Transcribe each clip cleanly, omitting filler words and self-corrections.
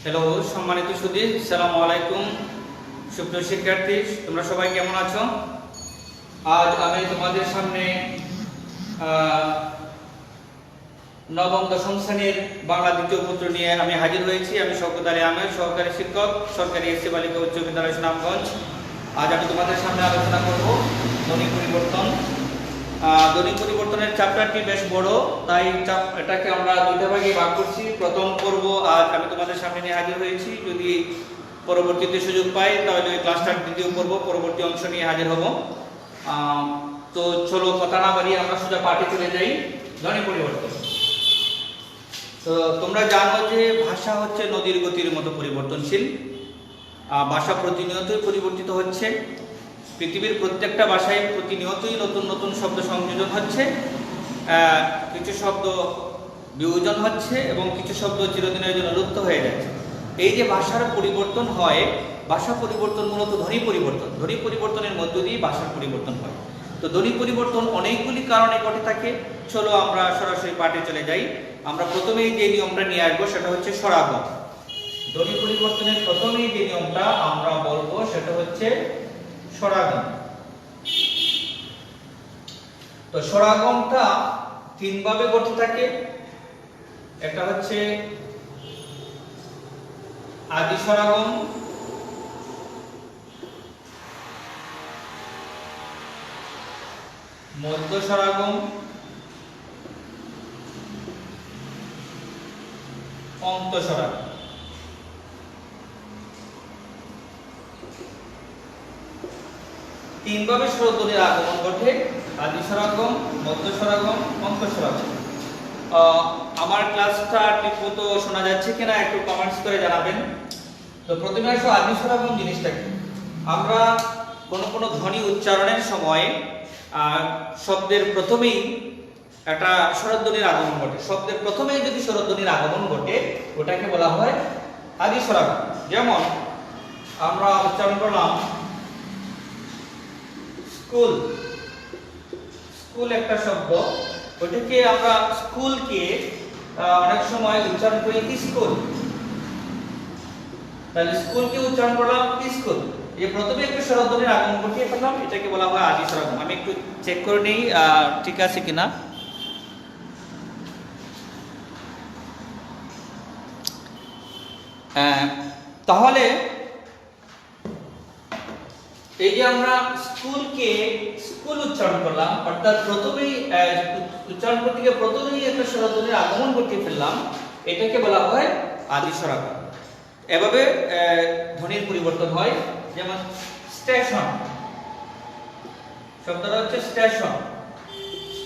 Hello সম্মানিত সুধী, আসসালামু আলাইকুম। সুপ্রিয় শিক্ষার্থী, তোমরা সবাই কেমন আছো? আজ আমি তোমাদের সামনে নবম দশম শ্রেণীর বাংলা দ্বিতীয় পত্র নিয়ে আমি হাজির হয়েছি। আমি শওকত আলী আহমেদ, সহকারী শিক্ষক, সরকারি এসসি বালিকা উচ্চ বিদ্যালয় সুনামগঞ্জ। আজ আমি তোমাদের সামনে আলোচনা করব ধ্বনি পরিবর্তন। ধ্বনি পরিবর্তনের চ্যাপ্টারটি বেশ বড়, তাই এটাকে আমরা দুইটা ভাগে ভাগ করছি। প্রথম পর্ব আজ আমি তোমাদের সামনে নিয়ে হাজির হয়েছি। যদি পরবর্তীতে সুযোগ পাই তাহলে ওই ক্লাসটার দ্বিতীয় পর্ব পরবর্তী অংশ নিয়ে হাজির হব। তো চলো কথা না বাড়িয়ে আমরা সোজা পাঠে চলে যাই। ধ্বনি পরিবর্তন। তো তোমরা জানো যে ভাষা হচ্ছে নদীর গতির মতো পরিবর্তনশীল। ভাষা প্রতিনিয়তই পরিবর্তিত হচ্ছে। পৃথিবীর প্রত্যেকটা ভাষায় প্রতিনিয়তই নতুন নতুন শব্দ সংযোজন হচ্ছে, কিছু শব্দ বিয়োজন হচ্ছে এবং কিছু শব্দ চিরদিনের জন্য লুপ্ত হয়ে যাচ্ছে। এই যে ভাষার পরিবর্তন হয়, ভাষা পরিবর্তন মূলত ধ্বনি পরিবর্তন। ধ্বনি পরিবর্তনের মধ্য দিয়ে ভাষার পরিবর্তন হয়। তো ধ্বনি পরিবর্তন অনেকগুলি কারণে ঘটে থাকে। চলো আমরা সরাসরি পাঠে চলে যাই। আমরা প্রথমেই যে নিয়মটা নিয়ে আসবো সেটা হচ্ছে স্বরাগম। ধ্বনি পরিবর্তনের প্রথমেই যে নিয়মটা আমরা বলবো সেটা হচ্ছে স্বরাগম। তো স্বরাগমটা তিন ভাবে ঘটে থাকে। একটা হচ্ছে আদি স্বরাগম, মধ্য স্বরাগম, অন্ত স্বরাগম। তিনভাবে স্বরধ্বনির আগমন ঘটে: আদি স্বরাগম, মধ্য স্বরাগম, অন্ত স্বরাগম। আমার ক্লাসটা ঠিকমতো শোনা যাচ্ছে কিনা একটু কমেন্টস করে জানাবেন। তো প্রথমে আসো আদি স্বরাগম জিনিসটা কি। আমরা কোনো ধ্বনি উচ্চারণের সময় শব্দের প্রথমেই একটা স্বরধ্বনির আগমন ঘটে। শব্দের প্রথমেই যদি স্বরধ্বনির আগমন ঘটে ওটাকে বলা হয় আদি স্বরাগম। যেমন আমরা উচ্চারণ করলাম স্কুল। স্কুল একটা শব্দ, ওটাকে আমরা স্কুলকে অনেক সময় উচ্চারণ করি স্কুল। তাহলে স্কুলকে উচ্চারণ করলাম স্কুল। এই প্রথমে একটা স্বরধ্বনির আগমন ঘটিয়ে ফেললাম, এটাকে বলা হয় আদি স্বরাগম। আমি একটু চেক করে নেই ঠিক আছে কিনা। তাহলে এই যে আমরা স্কুলকে স্কুল উচ্চারণ করলাম, অর্থাৎ প্রথমেই উচ্চারণ করতে গিয়ে প্রথমেই একটা স্বরধ্বনির আগমন ঘটিয়ে ফেললাম, এটাকে বলা হয় আদি স্বরাগম। এভাবে ধ্বনির পরিবর্তন হয়। যেমন স্টেশন, শব্দটা হচ্ছে স্টেশন।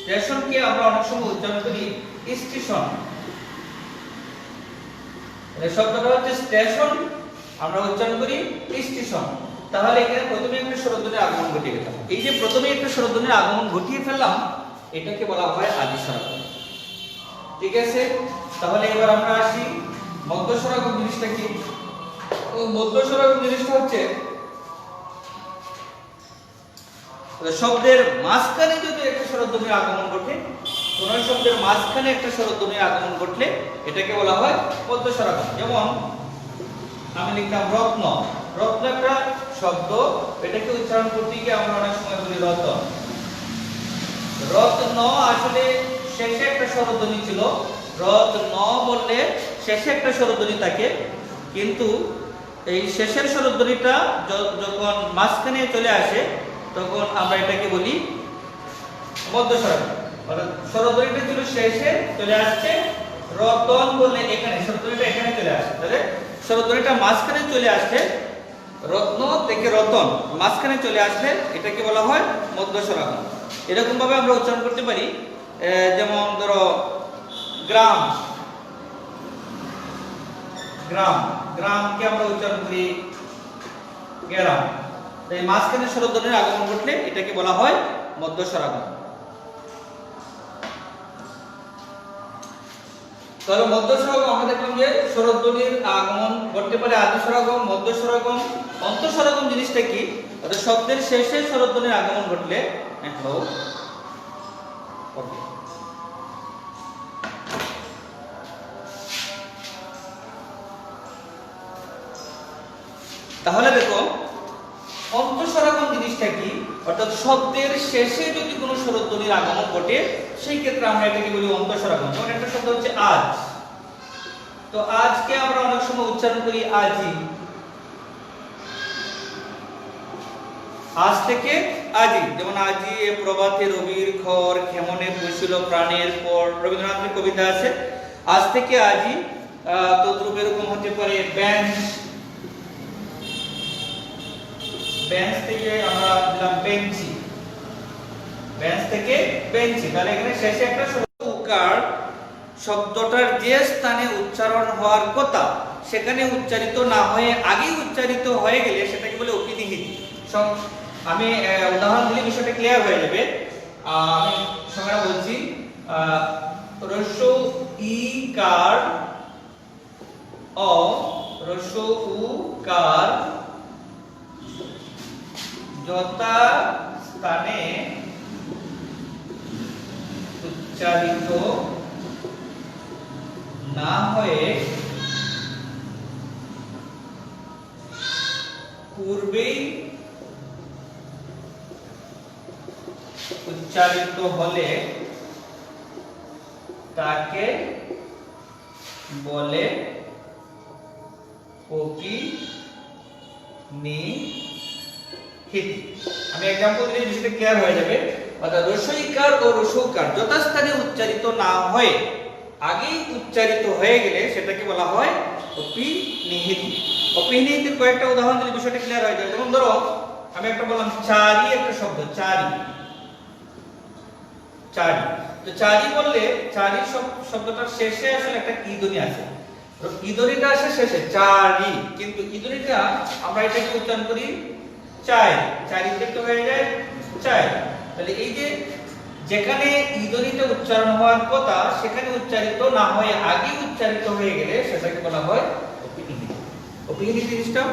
স্টেশনকে আমরা অনেক সময় উচ্চারণ করি স্টেশন। শব্দটা হচ্ছে স্টেশন, আমরা উচ্চারণ করি স্টেশন। তাহলে এখানে প্রথমে একটা স্বরধ্বনির আগমন ঘটিয়ে গেলাম। এই যে প্রথমে একটা স্বরধ্বনির আগমন ঘটিয়ে ফেললাম, এটাকে বলা হয় আদি স্বরাগম। ঠিক আছে, তাহলে এবার আমরা আসি মধ্য স্বরাগম জিনিসটা কি। মধ্য স্বরাগম জিনিসটা হচ্ছে শব্দের মাঝখানে যদি একটা স্বরধ্বনির আগমন ঘটে, কোন শব্দের মাঝখানে একটা স্বরধ্বনির আগমন ঘটলে এটাকে বলা হয় মধ্য স্বরাগম। যেমন আমি লিখলাম রত্ন। রত্ন একটা শব্দ, এটাকে উচ্চারণ করতে গিয়ে আমরা অনেক সময় বলি রতন। রত্ন আসলে শেষে একটা স্বরধ্বনি ছিল। রত্ন বললে শেষে একটা স্বরধ্বনি থাকে, কিন্তু এই শেষের স্বরধ্বনিটা যখন মাঝখানে চলে আসে তখন আমরা এটাকে বলি মধ্য স্বরাগম। অর্থাৎ স্বরধ্বনিটা ছিল শেষে, চলে আসছে। রতন বললে এখানে স্বরধ্বনিটা এখানে চলে আসে। তাহলে স্বরধ্বনিটা মাঝখানে চলে আসছে, রত্ন থেকে রতন মাঝখানে চলে আসলে এটাকে বলা হয় মধ্য স্বরাগম। এরকম ভাবে আমরা উচ্চারণ করতে পারি। যেমন ধরো গ্রাম। গ্রাম, গ্রামকে আমরা উচ্চারণ করি গ্রাম। তাই মাঝখানে স্বরধ্বনির আগমন ঘটলে এটাকে বলা হয় মধ্য স্বরাগম। তাহলে মধ্য স্বরাগম আমরা দেখলাম যে স্বরধ্বনির আগমন ঘটতে পারে আদি স্বরাগম, মধ্য স্বরাগম, অন্ত স্বরাগম জিনিসটা কি। অর্থাৎ শব্দের শেষে স্বরধ্বনির আগমন ঘটলে হ্যালো ওকে তাহলে দেখো অন্তঃস্বরাগম জিনিসটা কি, অর্থাৎ শব্দের শেষে যদি কোনো স্বরধ্বনির আগমন ঘটে সেই ক্ষেত্রে আমরা এটাকে বলি অন্তঃস্বরাগম। যেমন একটা শব্দ হচ্ছে আজ, তো আজকে আমরা অনেক সময় উচ্চারণ করি আজি, আজ থেকে আজি। যেমন আজি এ প্রভাতে রবির খর খেমনে বসিল প্রাণের পর, রবীন্দ্রনাথের কবিতা আছে। আজ থেকে আজি, তদ্রূপ এরকম হতে পারে বেঞ্চ, বেঞ্চ থেকে আমরা দিলাম বেঞ্চি, বেঞ্চ থেকে বেঞ্চি। তাহলে এখানে শেষে একটা উকার শব্দটার যে স্থানে উচ্চারণ হওয়ার কথা সেখানে উচ্চারিত না হয়ে আগেই উচ্চারিত হয়ে গেলে সেটাকে বলে অপিনিহিত। আমি উদাহরণ দিলে বিষয়টা ক্লিয়ার হয়ে যাবে। আমি সংজ্ঞা বলছি, রস্য ই কার অ রস্য উ কার যথা স্থানে উচ্চারিত না হয়ে পূর্বেই উচ্চারিত হলে তাকে বলে অপিনিহিত। আমি एग्जांपल দিলে বিষয়টা ক্লিয়ার হয়ে যাবে। অর্থাৎ রস্যইকার ও রস্যৌকার যথাস্থানে উচ্চারিত না হয়ে আগেই উচ্চারিত হয়ে গেলে সেটাকে বলা হয় অপিনিহিত। অপিনিহিতের কয়েকটা উদাহরণ দিলে বিষয়টা ক্লিয়ার হয়ে যাবে। যেমন ধরো আমি একটা বললাম চারি, একটা শব্দ চারি, চারি। তো চারি বললে চারি শব্দটার শেষে আসলে একটা ই ধ্বনি আছে, ই ধ্বনিটা আসে শেষে চারি, কিন্তু ই ধ্বনিটা আমরা এটাকে উচ্চারণ করি চাই, চারিতে তো হয়ে যায় চাই। তাহলে এই যে যেখানে ই ধ্বনিটা উচ্চারণ হওয়ার কথা সেখানে উচ্চারিত না হয়ে আগে উচ্চারিত হয়ে গেলে সেটাকে বলা হয় অপিনিহিত। অপিনিহিত জিনিসটা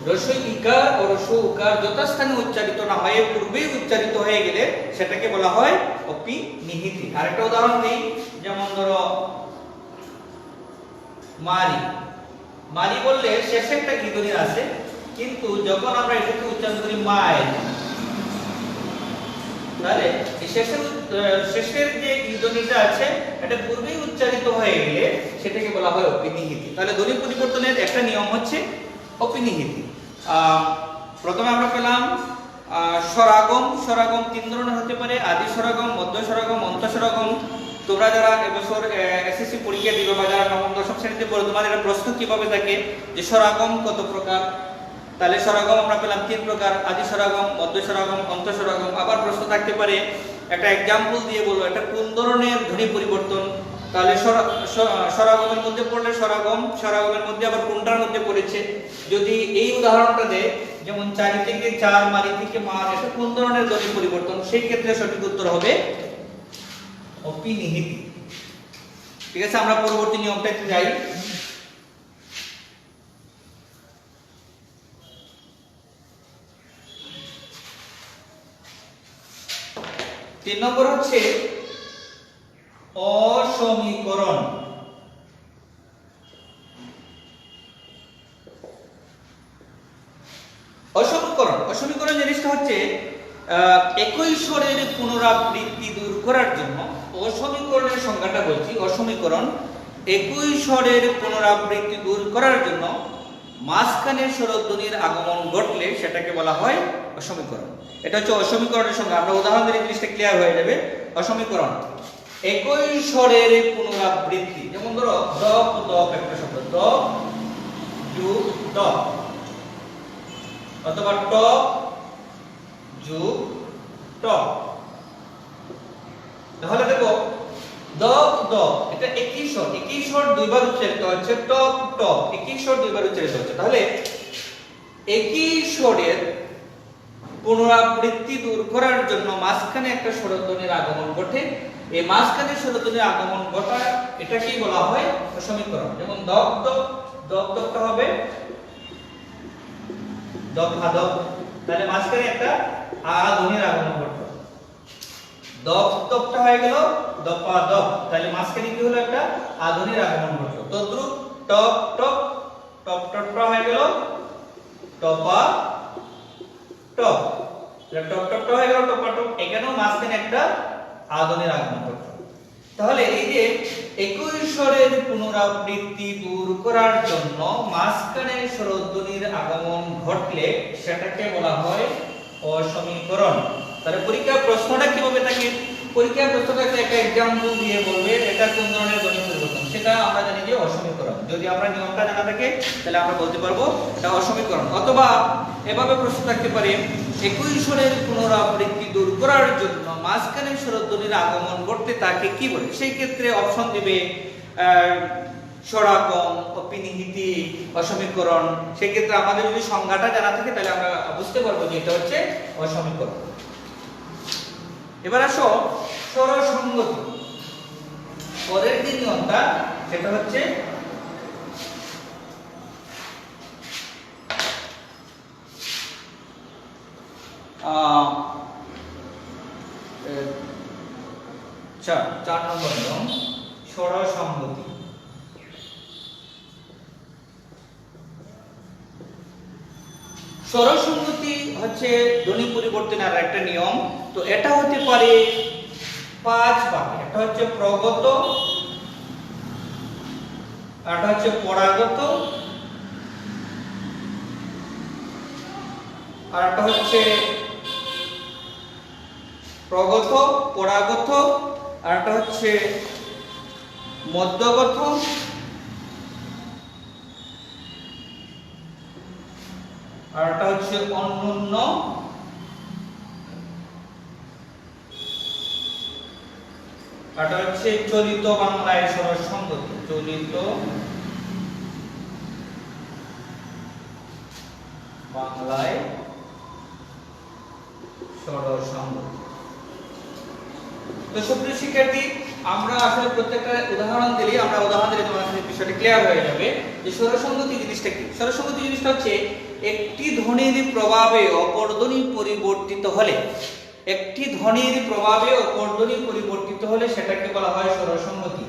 রস্য ইকার ও রস্য উকার যথাস্থানে উচ্চারিত না হয়ে পূর্বেই উচ্চারিত হয়ে গেলে সেটাকে বলা হয় অপিনিহিত। আরেকটা উদাহরণ দেই, যেমন ধরো মারি, মারি বললে শেষে একটা ই ধ্বনি আছে, কিন্তু যখন আমরা এটাকে উচ্চারণ করি মাইল, তাহলে শেষের যে ই ধ্বনিটা আছে এটা পূর্বেই উচ্চারিত হয়ে গেলে সেটাকে বলা হয় অপিনিহিত। তাহলে ধ্বনি পরিবর্তনের একটা নিয়ম হচ্ছে অপিনিহিত। প্রথমে আমরা পেলাম স্বরাগম। স্বরাগম তিন ধরনের হতে পারে, আদি স্বরাগম, মধ্য স্বরাগম, অন্তঃস্বরাগম। তোমরা যারা এবছর এসএসসি পরীক্ষা দিবে বা যারা নবম দশম শ্রেণীতে পড়ো তোমাদের প্রশ্ন কিভাবে থাকে যে স্বরাগম কত প্রকার, তাহলে স্বরাগম আমরা পেলাম তিন প্রকার, আদি স্বরাগম, মধ্য স্বরাগম, অন্তঃস্বরাগম। আবার প্রশ্ন থাকতে পারে একটা एग्जांपल দিয়ে বলো এটা কোন ধরনের ধ্বনি পরিবর্তন, তাহলে স্বরাগমের মধ্যে পড়লে স্বরাগমের মধ্যে আবার কোনটার মধ্যে পড়েছে। যদি এই উদাহরণটা দেয় যেমন চারি থেকে চার, মারি থেকে মার, এটা কোন ধরনের ধ্বনি পরিবর্তন, সেই ক্ষেত্রে সঠিক উত্তর হবে অপিনিহিত। ঠিক আছে, আমরা পরবর্তী নিয়মটা একটু যাই। তিন নম্বর হচ্ছে অসমীকরণ। অসমীকরণ জিনিসটা হচ্ছে একই স্বরের পুনরাবৃত্তি দূর করার জন্য। অসমীকরণের সংজ্ঞাটা বলছি, অসমীকরণ একই স্বরের পুনরাবৃত্তি দূর করার জন্য মাঝখানে স্বরধ্বনির আগমন ঘটলে সেটাকে বলা হয় অসমীকরণ। এটা হচ্ছে অসমীকরণের সংজ্ঞা। আমরা উদাহরণ দিলে জিনিসটা ক্লিয়ার হয়ে যাবে। অসমীকরণ একই স্বরের পুনরাবৃত্তি, যেমন ধরো দপ দপ, একটা শব্দ দপ যুগ দপ, অথবা টপ যুগ টপ। তাহলে দেখো দপ দপ এটা একই স্বর দুইবার উচ্চারিত হচ্ছে, টপ টপ একই স্বর দুইবার উচ্চারিত হচ্ছে। তাহলে একই স্বরের পুনরাবৃত্তি দূর করার জন্য মাঝখানে একটা স্বরধ্বনির আগমন ঘটে। এই মাঝখানে স্বরধ্বনির আগমন ঘটা এটাকেই বলা হয় অসমীকরণ। যেমন দপ দপ, দপ দপটা হবে দপ দপ, তাহলে মাঝখানে একটা আ ধ্বনির আগমন ঘটলো। দপ দপটা হয়ে গেল দপা দপ, তাহলে মাঝখানে কি হলো একটা আ ধ্বনির আগমন ঘটলো। তদ্রূপ টপ টপ, টপ টপটা হয়ে গেল টপা টপ, টপ টপ টপ হয়ে গেল টপা টপ। এখানেও মাঝখানে একটা আ-ধ্বনির আগমন করতে হবে। তাহলে এই যে একই স্বরের পুনরাবৃত্তি দূর করার জন্য মাঝখানে স্বরধ্বনির আগমন ঘটলে সেটাকে বলা হয় অসমীকরণ। তাহলে পরীক্ষা প্রশ্নটা কিভাবে থাকে? পরীক্ষা প্রশ্নটা একটা एग्जांपल দিয়ে বলবে এটা কোন ধরনের ধ্বনি পরিবর্তন, সেটা আমরা জানি যে অসমীকরণ। যদি আমরা নিয়মটা জানা থাকে তাহলে আমরা বলতে পারবো এটা অসমীকরণ। অথবা এভাবে প্রশ্ন থাকতে পারে একই স্বরের পুনরাবৃত্তি দূর করার জন্য মাঝখানে স্বরধ্বনির আগমন ঘটতে তাকে কি বলে? সেই ক্ষেত্রে অপশন দিবে স্বরাগম, অপিনিহিতি, অসমীকরণ। সেই ক্ষেত্রে আমাদের যদি সংজ্ঞাটা জানা থাকে তাহলে আমরা বুঝতে পারবো যে এটা হচ্ছে অসমীকরণ। এবার আসো স্বরসঙ্গতি। পরের যে নিয়মটা সেটা হচ্ছে চার নম্বর নিয়ম স্বরসঙ্গতি। স্বরসঙ্গতি হচ্ছে ধ্বনি পরিবর্তনের একটা নিয়ম। তো এটা হতে পারে 5 ভাগে। এটা হচ্ছে প্রগত, এটা হচ্ছে পরাগত, আর এটা হচ্ছে প্রগত, পরাগত, আর এটা হচ্ছে মধ্যগত, আর এটা হচ্ছে অনন্য, এটা হচ্ছে চলিত বাংলায় স্বরসঙ্গতি। চলিত বাংলায় স্বরসঙ্গতি। তো সুপ্রিয় শিক্ষার্থী, আমরা আসলে প্রত্যেকটা উদাহরণ দিলে তোমাদের বিষয়টা ক্লিয়ার হয়ে যাবে যে স্বরসঙ্গতি জিনিসটা কি। স্বরসঙ্গতি জিনিসটা হচ্ছে একটি ধ্বনির প্রভাবে অপর ধ্বনি পরিবর্তিত হলে, একটি ধ্বনির প্রভাবে অপর ধ্বনি পরিবর্তিত হলে সেটাকে বলা হয় স্বরসঙ্গতি।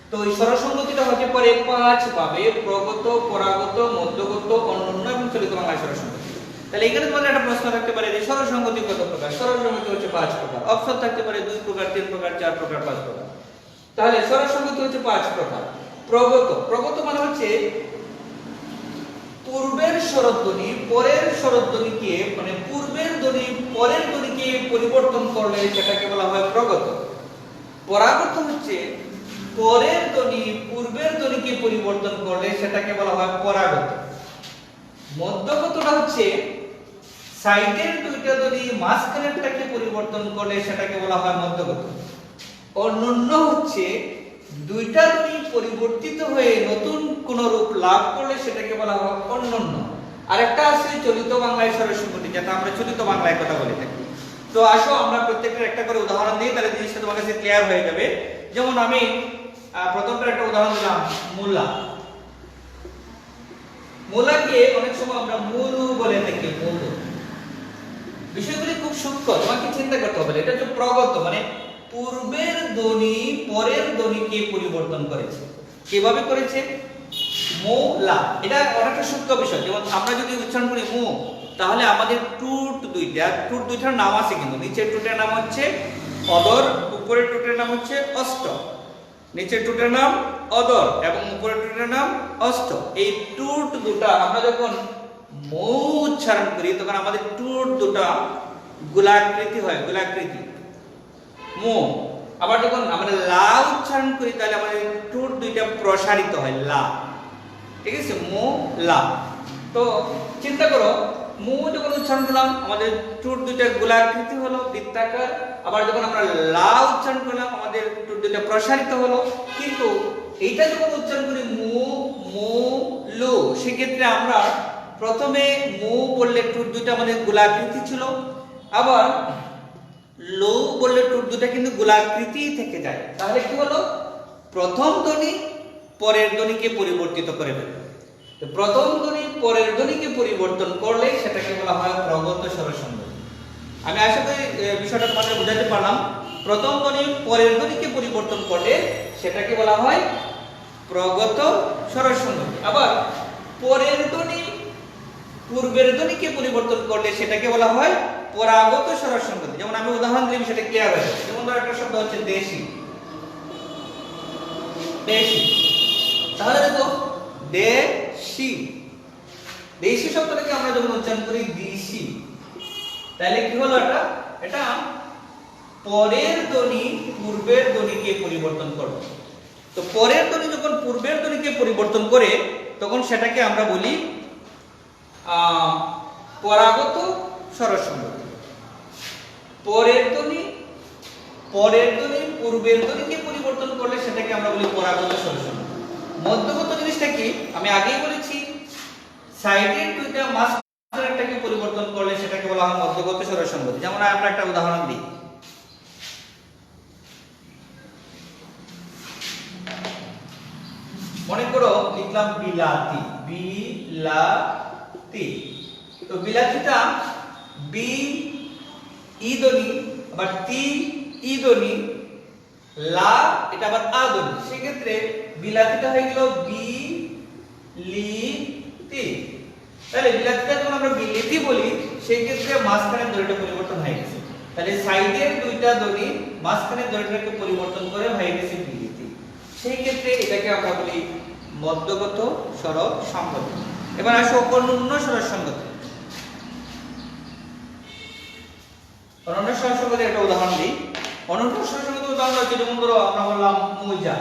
তো এই স্বরসঙ্গতিটা হতে পারে 5 ভাবে: প্রগত, পরাগত, মধ্যগত, অনন্য এবং চলিত বাংলায় স্বরসঙ্গতি। তাহলে এখানে তোমাদের একটা প্রশ্ন থাকতে পারে যে স্বরসঙ্গতি কত প্রকার? স্বরসঙ্গতি হচ্ছে 5 প্রকার। অপশন থাকতে পারে 2 প্রকার, 3 প্রকার, 4 প্রকার, 5 প্রকার। তাহলে স্বরসঙ্গতি হচ্ছে 5 প্রকার। প্রগত, প্রগত মানে হচ্ছে পূর্বের স্বরধ্বনি পরের স্বরধ্বনিকে, মানে পূর্বের ধ্বনি পরের ধ্বনিকে পরিবর্তন করলে সেটাকে বলা হয় প্রগত। পরাগত হচ্ছে পরের ধ্বনি পূর্বের ধ্বনিকে পরিবর্তন করলে সেটাকে বলা হয় পরাগত। মধ্যগতটা হচ্ছে সাইডের দুইটা ধ্বনি মাঝখানেরটাকে পরিবর্তন করলে সেটাকে বলা হয় মধ্যগত। অনন্য হচ্ছে দুইটা ধ্বনি পরিবর্তিত হয়ে নতুন কোন রূপ লাভ করলে সেটাকে বলা হয় অনন্য। আরেকটা আছে চলিত বাংলায় স্বরসঙ্গতি, যেটা আমরা চলিত বাংলায় কথা বলে থাকি। তো আসো আমরা প্রত্যেকটা একটা করে উদাহরণ দিই, তাহলে জিনিসটা তোমার কাছে ক্লিয়ার হয়ে যাবে। যেমন আমি প্রথমটা একটা উদাহরণ দিলাম, মূলা। মূলাকে অনেক সময় আমরা মূলু বলে থাকি, মূলু। বিষয়গুলি খুব সূক্ষ্ম, তোমাকে চিন্তা করতে হবে। এটা হচ্ছে প্রগত, মানে পূর্বের ধ্বনি পরের ধ্বনিকে পরিবর্তন করেছে। কিভাবে করেছে? মোলা। এটা অনেকটা সূক্ষ্ম বিষয়। যেমন আমরা যদি উচ্চারণ করি মু, তাহলে আমাদের টুট দুইটার নাম আছে, কিন্তু নিচের টুটের নাম হচ্ছে অদর, উপরের টুটের নাম হচ্ছে অষ্ট। নিচের টুটের নাম অদর এবং উপরের টুটের নাম অষ্ট। এই টুট দুটা আমরা যখন মৌ উচ্চারণ করি তখন আমাদের টুট দুটা গোলাকৃতি হয়, গোলাকৃতি মো। আবার যখন আমরা লা উচ্চারণ করি তাহলে আমাদের টুট দুইটা প্রসারিত হয়, লা। ঠিক আছে, মো লা। তো চিন্তা করো, মু যখন উচ্চারণ করলাম আমাদের টুট দুইটা গোলাকৃতি হলো, বৃত্তাকার। আবার যখন আমরা লা উচ্চারণ করলাম আমাদের টুট দুইটা প্রসারিত হলো। কিন্তু এইটা যখন উচ্চারণ করি মু মো লু, সেক্ষেত্রে আমরা প্রথমে মু বললে টুট দুইটা আমাদের গোলাকৃতি ছিল, আবার লো বললে টুট দুটা কিন্তু গোলাকৃতি থেকে যায়। তাহলে কি হলো? প্রথম ধ্বনি পরের ধ্বনিকে পরিবর্তিত করে ফেলে। তো প্রথম ধ্বনি পরের ধ্বনিকে পরিবর্তন করলে সেটাকে বলা হয় প্রগত স্বরসঙ্গতি। আমি আশা করি বিষয়টা তোমাদের বোঝাতে পারলাম। প্রথম ধ্বনি পরের ধ্বনিকে পরিবর্তন করলে সেটাকে বলা হয় প্রগত স্বরসঙ্গতি। আবার পরের ধ্বনি পূর্বের ধ্বনিকে পরিবর্তন করলে সেটাকে বলা হয় পরাগত স্বর সংগতি। যেমন আমি উদাহরণ দিই, সেটা ক্লিয়ার হয়ে যাবে। যেমন ধরো একটা শব্দ হচ্ছে দেশি, দেশি। তাহলে দেখো দেশি, দেশি শব্দটাকে আমরা যখন উচ্চারণ করি দিশি, তাহলে কি হলো? এটা পরের ধ্বনি পূর্বের ধ্বনিকে পরিবর্তন করবে। তো পরের ধ্বনি যখন পূর্বের ধ্বনিকে পরিবর্তন করে তখন সেটাকে আমরা বলি পরাগত স্বর সংগতি। পরের ধ্বনি পূর্বের ধ্বনিকে পরিবর্তন করলে সেটাকে আমরা বলি পরাগত স্বর সংগতি। মধ্যগত জিনিসটা কি? আমি আগেই বলেছি, সাইডের দুইটা মাঝখানের একটাকে পরিবর্তন করলে সেটাকে বলা হয় মধ্যগত স্বর সংগতি। যেমন আমরা একটা উদাহরণ দিই, মনে করো লিখলাম বিলাতি, বিলাতি। তো বিলাতিটা বি ই ধ্বনি, আবার তি ই ধ্বনি, লা এটা আবার আ ধ্বনি। সেক্ষেত্রে বিলাতিটা হয়ে গেল বি লি তি। তাহলে বিলাতিটা যখন আমরা বিলিতি বলি সেই ক্ষেত্রে মাঝখানের ধ্বনিটা পরিবর্তন হয়ে গেছে। তাহলে সাইডের দুইটা ধ্বনি মাঝখানের ধ্বনিটাকে পরিবর্তন করে হয়ে গেছে বিলিতি। সেই ক্ষেত্রে এটাকে আমরা বলি মধ্যগত স্বর সংগতি। এবার আসো অনুন্ন স্বর সংগতি। অনুন্ন স্বর সংগতির একটা উদাহরণ দিই। অনুন্ন স্বর সংগতির উদাহরণ হচ্ছে, যেমন ধরো আমরা বললাম মোজা,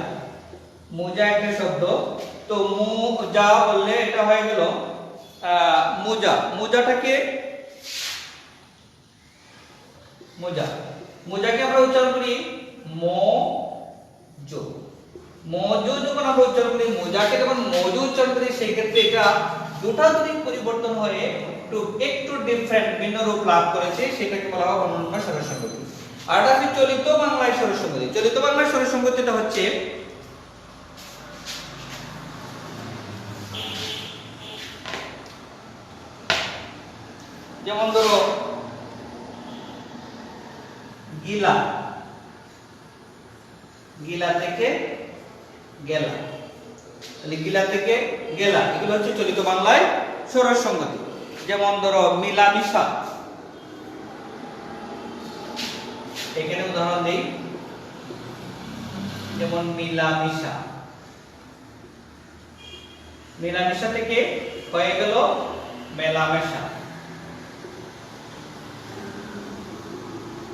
মোজা একটা শব্দ। তো মোজা বললে এটা হয়ে গেল মোজা। মোজাটাকে মোজাকে আমরা উচ্চারণ করি মজো। মজো যখন আমরা উচ্চারণ করি, মোজাকে যখন মজো উচ্চারণ করি সেই ক্ষেত্রে এটা দুটা ধ্বনি পরিবর্তন হয়ে একটু ডিফারেন্ট ভিন্ন রূপ লাভ করেছে, সেটাকে বলা হয় অনুন্ন স্বর সংগতি। আর এটা হচ্ছে চলিত বাংলায় স্বর সংগতি। চলিত বাংলায় স্বর সংগতিটা হচ্ছে যেমন ধরো গিলা, গিলা থেকে গেলা। তাহলে গিলা থেকে গেলা এগুলো হচ্ছে চলিত বাংলায় স্বর সংগতি। যেমন ধরো মিলামিশা, এখানে উদাহরণ দেই, যেমন মিলামিশা, মিলামিশা থেকে হয়ে গেল মেলামেশা।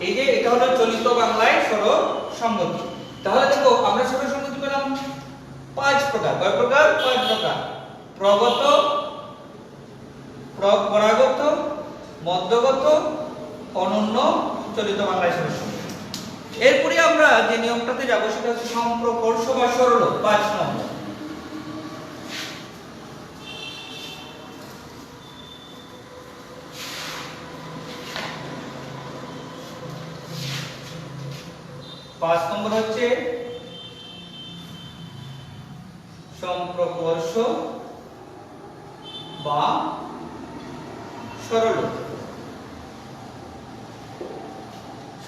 এই যে এটা হলো চলিত বাংলায় স্বর সংগতি। তাহলে দেখো আমরা স্বর সংগতি পেলাম 5 প্রকার। কয় প্রকার? 5 প্রকার। প্রগত, পরাগত, মধ্যগত, অনুন্ন, চলিত বাংলায় স্বর সংগতি। এরপরে আমরা যে নিয়মটাতে যাব সেটা হচ্ছে সম্প্রকর্ষ বা সরল, 5 নম্বর। পাঁচ নম্বর হচ্ছে সম্প্রকর্ষ বা সরল।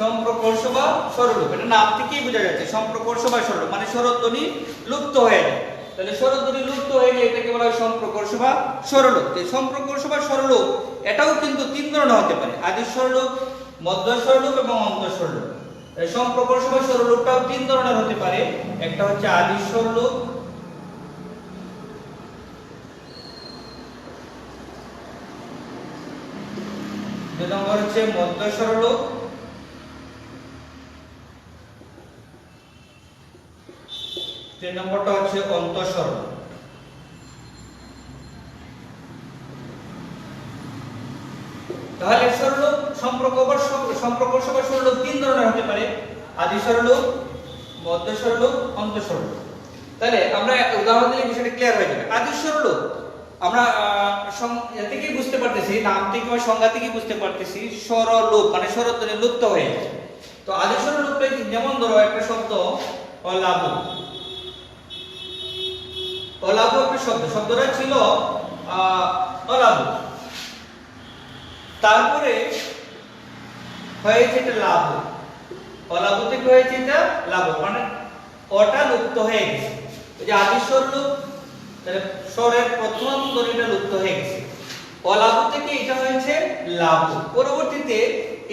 সম্প্রকর্ষ বা সরল, এটা নাম থেকেই বোঝা যাচ্ছে। সম্প্রকর্ষ বা সরল মানে স্বরধ্বনি লুপ্ত হয়ে যায়। তাহলে স্বরধ্বনি লুপ্ত হয়ে গেলে এটাকে বলা হয় সম্প্রকর্ষ বা সরল। এই সম্প্রকর্ষ বা সরল এটাও কিন্তু 3 ধরনের হতে পারে: আদি স্বরলোপ, মধ্য স্বরলোপ এবং অন্ত স্বরলোপ। সম্প্রকর্ষ বা সরলটাও 3 ধরনের হতে পারে। একটা হচ্ছে আদি স্বরলোপ, দুই নম্বর হচ্ছে মধ্য স্বরলোপ, তিন নম্বরটা হচ্ছে অন্ত স্বরলোপ। তাহলে স্বরলোপ, সম্প্রকর্ষ বা সরললোপ 3 ধরনের হতে পারে: আদি স্বরলোপ, মধ্য স্বরলোপ, অন্ত স্বরলোপ। তাহলে আমরা উদাহরণ দিলে বিষয়টা ক্লিয়ার হয়ে যাবে। আদি স্বরলোপ আমরা থেকে বুঝতে পারতেছি, নাম থেকে বা সংজ্ঞা থেকে বুঝতে পারতেছি স্বরলোপ মানে স্বরধ্বনি লুপ্ত হয়ে যায়। তো আদি স্বরলোপে যেমন ধরো একটা শব্দ অলাভ, অলাভ একটা শব্দটা ছিল অলাভ, তারপরে হয়েছে এটা লাভ, অলাভ থেকে হয়েছে এটা লাভ, মানে অটা লুপ্ত হয়ে গেছে। ওই যে আদি স্বরলোপ, তাহলে স্বরের প্রথম ধ্বনিটা লুপ্ত হয়ে গেছে। অলাভু থেকে এটা হয়েছে লাভু। পরবর্তীতে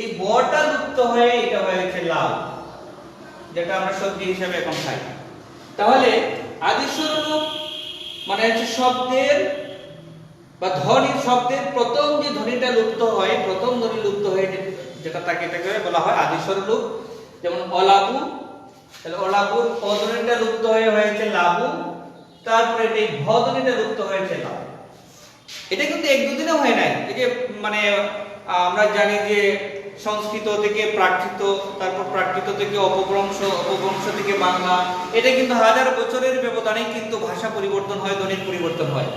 এই বটা লুপ্ত হয়ে এটা হয়েছে লাভ, যেটা আমরা সবজি হিসেবে এখন খাই। তাহলে আদি স্বররূপ মানে হচ্ছে শব্দের বা ধ্বনির শব্দের প্রথম যে ধ্বনিটা লুপ্ত হয়, প্রথম ধ্বনি লুপ্ত হয়ে যেটা তাকে এটাকে বলা হয় আদি স্বররূপ। যেমন অলাভু, তাহলে অলাভুর অ ধ্বনিটা লুপ্ত হয়ে হয়েছে লাভু, তারপরে এই ভ ধ্বনিটা লুপ্ত হয়েছে লাভ। এটা কিন্তু এক দুদিনে হয় নাই। এই যে মানে আমরা জানি যে সংস্কৃত থেকে প্রাকৃত, তারপর প্রাকৃত থেকে অপভ্রংশ, অপভ্রংশ থেকে বাংলা, এটা কিন্তু হাজার বছরের ব্যবধানে কিন্তু ভাষা পরিবর্তন হয়, ধ্বনির পরিবর্তন হয়।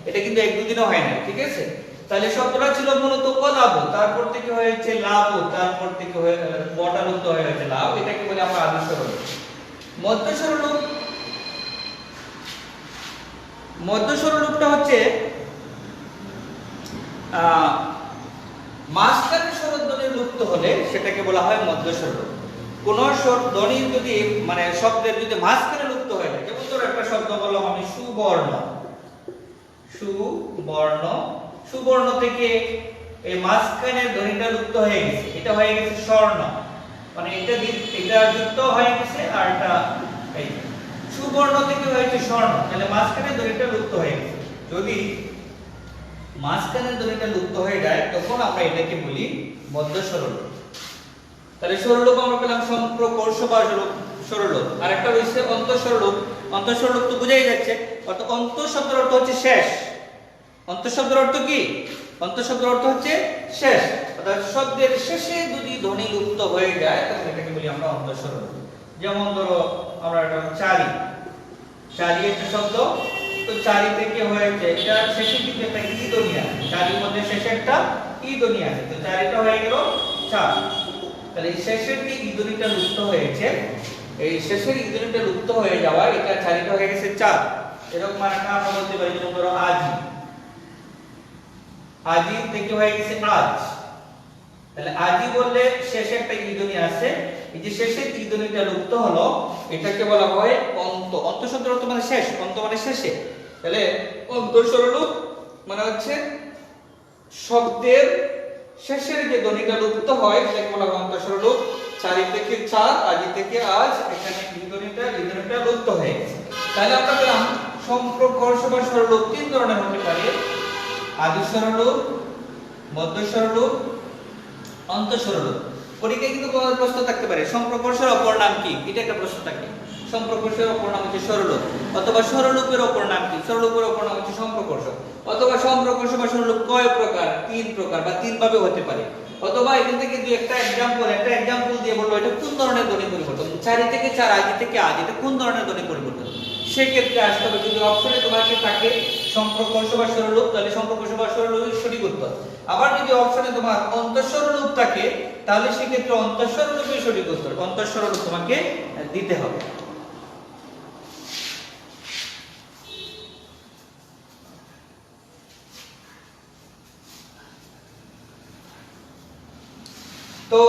এটা কিন্তু এক দুদিনে হয় না, ঠিক আছে? তাহলে শব্দটা ছিল মূলত অলাভু, তারপর থেকে হয়েছে লাভু, তারপর থেকে বটা লুপ্ত হয়ে হয়েছে লাভ। এটাকে বলে আমরা আদি স্বররূপ। মধ্য স্বররূপ, মধ্য স্বররূপটা হচ্ছে মাঝখানে স্বরধ্বনি লুপ্ত হলে সেটাকে বলা হয় মধ্য স্বররূপ। কোন ধ্বনি যদি মানে শব্দের যদি মাঝখানে লুপ্ত হয়ে যায়, যেমন ধরো একটা শব্দ বললাম আমি সুবর্ণ, সুবর্ণ, সুবর্ণ থেকে এই মাঝখানের ধ্বনিটা লুপ্ত হয়ে গেছে, এটা হয়ে গেছে স্বর্ণ, মানে এটা যুক্ত হয়ে গেছে আর এটা এই সুবর্ণ থেকে হয়েছে স্বর্ণ, তাহলে মাঝখানের ধ্বনিটা লুপ্ত হয়ে গেছে। যদি মাঝখানের ধ্বনিটা লুপ্ত হয়ে যায় তখন আমরা এটাকে বলি মধ্য স্বররূপ। তাহলে স্বররূপ আমরা পেলাম সম্প্রকর্ষ বা স্বররূপ। আর একটা রয়েছে অন্তঃস্বররূপ। অন্তঃস্বররূপ তো বোঝাই যাচ্ছে, অর্থাৎ অন্ত শব্দের অর্থ হচ্ছে শেষ। অন্ত শব্দের অর্থ কি? অন্ত শব্দের অর্থ হচ্ছে শেষ, অর্থাৎ শব্দের শেষে যদি ধ্বনি লুপ্ত হয়ে যায় তখন এটাকে বলি আমরা অন্তঃস্বররূপ। যেমন ধরো আমরা একটা চারি, চারি একটা শব্দ, তো চারি থেকে হয়েছে এটা শেষে কিন্তু একটা ই ধ্বনি আছে, চারির মধ্যে শেষে একটা ই ধ্বনি আছে, তো চারিটা হয়ে গেল চার। তাহলে এই শেষের যে ই ধ্বনিটা লুপ্ত হয়েছে, এই শেষের ই ধ্বনিটা লুপ্ত হয়ে যাওয়া এটা চারিটা হয়ে গেছে চার। এরকম একটা আমরা বলতে পারি, যেমন ধরো আজি, আজি থেকে হয়ে গেছে আজ। তাহলে আজি বললে শেষে একটা ই ধ্বনি আছে, এই যে শেষের ই ধ্বনিটা লুপ্ত হলো এটাকে বলা হয় অন্ত। অন্ত শব্দের অর্থ মানে শেষ, অন্ত মানে শেষে। তাহলে অন্তঃস্বররূপ মানে হচ্ছে শব্দের শেষের যে ধ্বনিটা লুপ্ত হয় সেটাকে বলা হয় অন্তঃস্বররূপ। চারি থেকে চার, আজি থেকে আজ, এখানে ই ধ্বনিটা লুপ্ত হয়ে গেছে। তাহলে আমরা পেলাম সম্প্রকর্ষ বা স্বররূপ তিন ধরনের হতে পারে: আদি স্বররূপ, মধ্য স্বররূপ, অন্তঃস্বররূপ। পরীক্ষায় কিন্তু প্রশ্ন থাকতে পারে সম্প্রকর্ষের অপর নাম কি, এটা একটা প্রশ্ন থাকে। সম্প্রকর্ষের অপর নাম হচ্ছে স্বররূপ, অথবা স্বররূপের অপর নাম কি, স্বররূপের অপর নাম হচ্ছে সম্প্রকর্ষ। অথবা সম্প্রকর্ষ বা স্বররূপ কয় প্রকার, তিন প্রকার বা তিন ভাবে হতে পারে। অথবা এখান থেকে দুই একটা এক্সাম্পল দিয়ে বলবো এটা কোন ধরনের ধ্বনি পরিবর্তন, চারি থেকে চার, আজি থেকে আজ, এটা কোন ধরনের ধ্বনি পরিবর্তন। সেক্ষেত্রে আসতে হবে, যদি অপশনে তোমাকে থাকে সম্প্রকর্ষ বা স্বররূপ, তাহলে সম্প্রকর্ষ বা স্বররূপ সঠিক উত্তর। আবার যদি অপশনে তোমার অন্তঃস্বররূপ থাকে তাহলে সেক্ষেত্রে অন্তঃস্বররূপই সঠিক উত্তর, অন্তঃস্বররূপ তোমাকে দিতে হবে। তো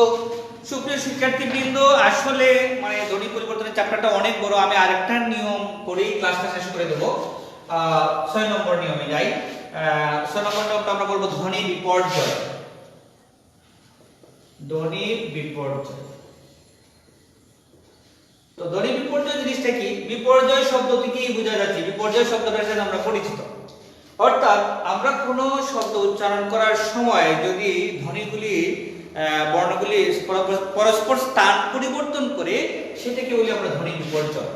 সুপ্রিয় শিক্ষার্থীবৃন্দ, আসলে মানে ধ্বনি পরিবর্তনের চ্যাপ্টারটা অনেক বড়, আমি আরেকটা নিয়ম করেই ক্লাসটা শেষ করে দেব। 6 নম্বর নিয়মে যাই। 6 নম্বর নিয়মটা আমরা বলবো ধ্বনি বিপর্যয়। ধ্বনি বিপর্যয়। তো ধ্বনি বিপর্যয় জিনিসটা কি? বিপর্যয় শব্দ থেকেই বোঝা যাচ্ছে, বিপর্যয় শব্দটার সাথে আমরা পরিচিত। অর্থাৎ আমরা কোনো শব্দ উচ্চারণ করার সময় যদি ধ্বনিগুলি বর্ণগুলি পরস্পর স্থান পরিবর্তন করে সেটাকে বলি আমরা ধ্বনি বিপর্যয়।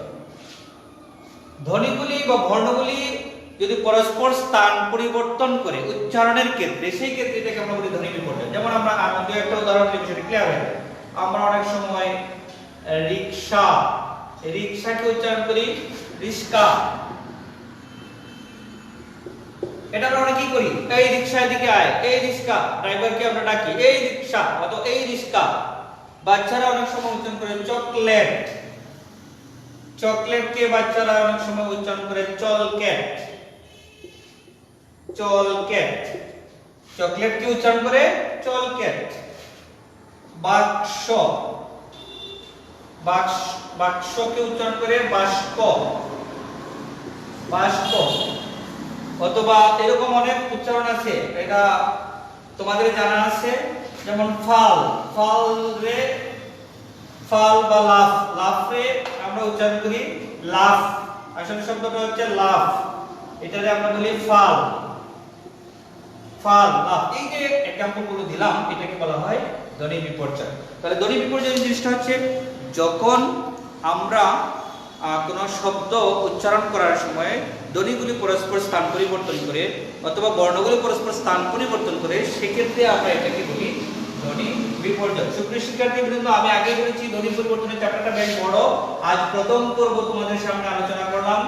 ধ্বনিগুলি বা বর্ণগুলি যদি পরস্পর স্থান পরিবর্তন করে উচ্চারণের ক্ষেত্রে, সেই ক্ষেত্রে এটাকে আমরা বলি ধ্বনি বিপর্যয়। যেমন আমরা দুই একটা উদাহরণ দিলে বিষয়টা ক্লিয়ার হয়ে যাবে। আমরা অনেক সময় রিকশা, রিকশাকে উচ্চারণ করি রিস্কা, এটা আমরা অনেক কি করি, এই রিকশা এদিকে আয়, এই রিস্কা, ড্রাইভারকে আমরা ডাকি এই রিকশা অথবা এই রিস্কা। বাচ্চারা অনেক সময় উচ্চারণ করে চকলেট, চকলেটকে বাচ্চারা অনেক সময় উচ্চারণ করে চলকেট, চলকেট, চকলেটকে উচ্চারণ করে চলকেট। বাক্স, বাক্সকে উচ্চারণ করে বাস্ক, বাস্ক। অথবা এরকম অনেক উচ্চারণ আছে, এটা তোমাদের জানা আছে, যেমন ফাল, ফাল রে, ফাল বা লাফ, লাফ রে আমরা উচ্চারণ করি লাফ, আসলে শব্দটা হচ্ছে লাফ, এটারে আমরা বলি ফাল, ফাল লাফ। এই যে এক্সাম্পল গুলো দিলাম, এটাকে বলা হয় ধ্বনি বিপর্যয়। তাহলে ধ্বনি বিপর্যয় জিনিসটা হচ্ছে যখন আমরা কোন শব্দ উচ্চারণ করার সময় ধ্বনিগুলি পরস্পর স্থান পরিবর্তন করে অথবা বর্ণগুলি পরস্পর স্থান পরিবর্তন করে, সেক্ষেত্রে আমরা এটাকে বলি ধ্বনি বিপর্যয়। সুপ্রিয় শিক্ষার্থীবৃন্দ, আমি আগে বলেছি ধ্বনি পরিবর্তনের চ্যাপ্টারটা বেশ বড়। আজ প্রথম পর্ব তোমাদের সামনে আলোচনা করলাম,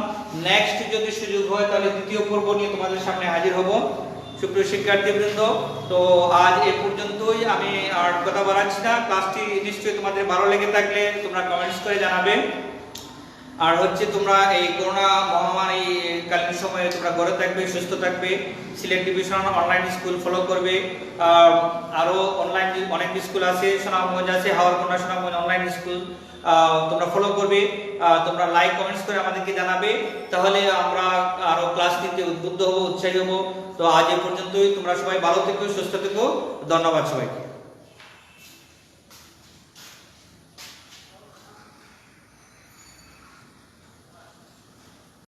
নেক্সট যদি সুযোগ হয় তাহলে দ্বিতীয় পর্ব নিয়ে তোমাদের সামনে হাজির হব। সুপ্রিয় শিক্ষার্থীবৃন্দ, তো আজ এই পর্যন্তই, আমি আর কথা বাড়াচ্ছি না। ক্লাসটি নিশ্চয়ই তোমাদের ভালো লেগে থাকলে তোমরা কমেন্টস করে জানাবে। আর হচ্ছে তোমরা এই করোনা মহামারী কালীন সময়ে তোমরা ঘরে থাকবে, সুস্থ থাকবে, Sylhet division online school follow করবে। আরো অনলাইন অনেক স্কুল আছে, সুনামগঞ্জ আছে, হাওড়াকন্যা সুনামগঞ্জ অনলাইন স্কুল, তোমরা ফলো করবে। তোমরা লাইক কমেন্টস করে আমাদেরকে জানাবে, তাহলে আমরা আরো ক্লাস নিতে উদ্বুদ্ধ হব, উৎসাহী হব। তো আজ এ পর্যন্তই, তোমরা সবাই ভালো থেকো, সুস্থ থেকো, ধন্যবাদ সবাইকে।